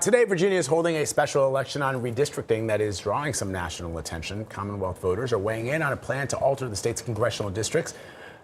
Today, Virginia is holding a special election on redistricting that is drawing some national attention. Commonwealth voters are weighing in on a plan to alter the state's congressional districts.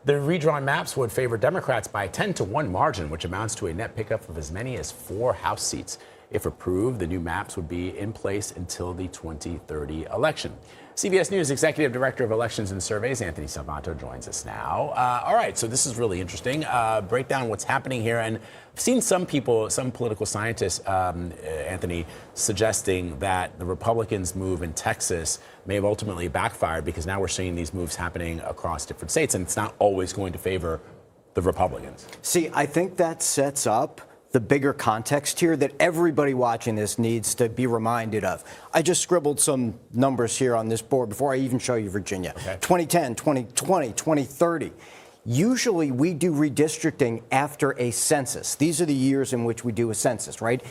The redrawn maps would favor Democrats by a 10-1 margin, which amounts to a net pickup of as many as 4 House seats. If approved, the new maps would be in place until the 2030 election. CBS News Executive Director of Elections and Surveys, Anthony Salvanto, joins us now. All right, so this is really interesting. Break down what's happening here. And I've seen some people, some political scientists, Anthony, suggesting that the Republicans' move in Texas may have ultimately backfired because now we're seeing these moves happening across different states, and it's not always going to favor the Republicans. See, I think that sets up the bigger context here that everybody watching this needs to be reminded of. I just scribbled some numbers here on this board before I even show you Virginia. Okay. 2010, 2020, 2030. Usually we do redistricting after a census. These are the years in which we do a census, right?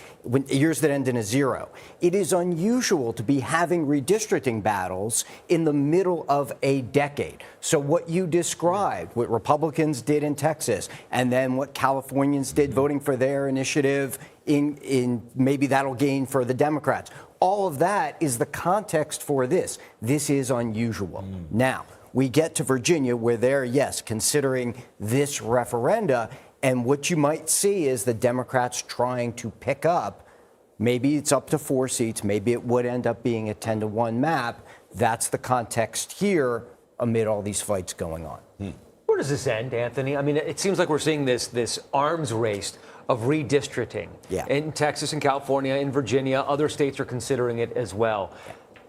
Years that end in a 0. It is unusual to be having redistricting battles in the middle of a decade. So what you described, what Republicans did in Texas, and then what Californians did voting for their initiative in maybe that'll gain for the Democrats. All of that is the context for this. This is unusual. Now, we get to Virginia where they're, yes, considering this referenda. And what you might see is the Democrats trying to pick up, maybe it's up to 4 seats, maybe it would end up being a 10-1 map. That's the context here amid all these fights going on. Where does this end, Anthony? I mean, it seems like we're seeing this arms race of redistricting in Texas and California, in Virginia. Other states are considering it as well.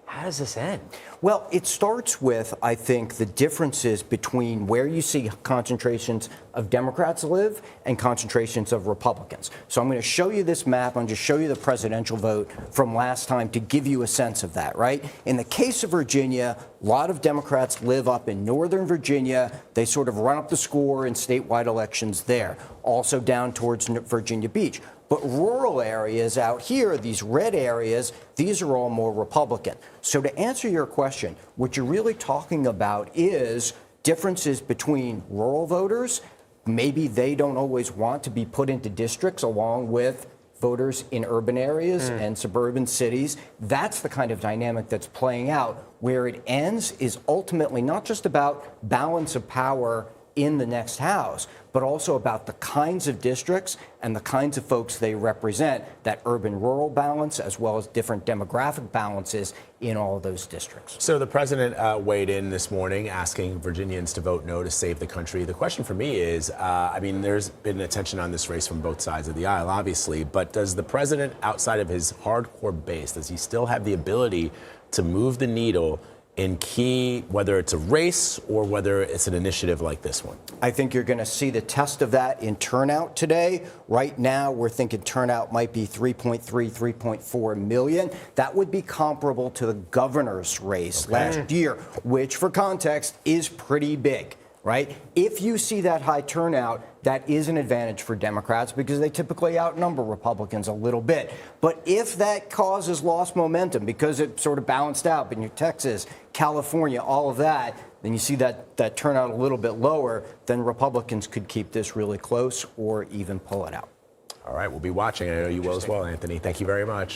How does this end? Well, it starts with, I think, the differences between where you see concentrations of Democrats live and concentrations of Republicans. So I'm going to show you this map. I'm going to show you the presidential vote from last time to give you a sense of that, right? In the case of Virginia, a lot of Democrats live up in Northern Virginia. They sort of run up the score in statewide elections there, also down towards Virginia Beach. But rural areas out here, these red areas, these are all more Republican. So to answer your question, what you're really talking about is differences between rural voters. Maybe they don't always want to be put into districts along with voters in urban areas and suburban cities. That's the kind of dynamic that's playing out. Where it ends is ultimately not just about balance of power in the next House, but also about the kinds of districts and the kinds of folks they represent, that urban-rural balance, as well as different demographic balances in all of those districts. So the president weighed in this morning asking Virginians to vote no to save the country. The question for me is, I mean, there's been attention on this race from both sides of the aisle, obviously, but does the president, outside of his hardcore base, does he still have the ability to move the needle in key, whether it's a race or whether it's an initiative like this one? I think you're going to see the test of that in turnout today. Right now, we're thinking turnout might be 3.3, 3.4 million. That would be comparable to the governor's race last year, which, for context, is pretty big. Right? If you see that high turnout, that is an advantage for Democrats because they typically outnumber Republicans a little bit. But if that causes lost momentum because it sort of balanced out in Texas, California, all of that, then you see that turnout a little bit lower, then Republicans could keep this really close or even pull it out. All right, we'll be watching. I know you will as well, Anthony. Thank you very much.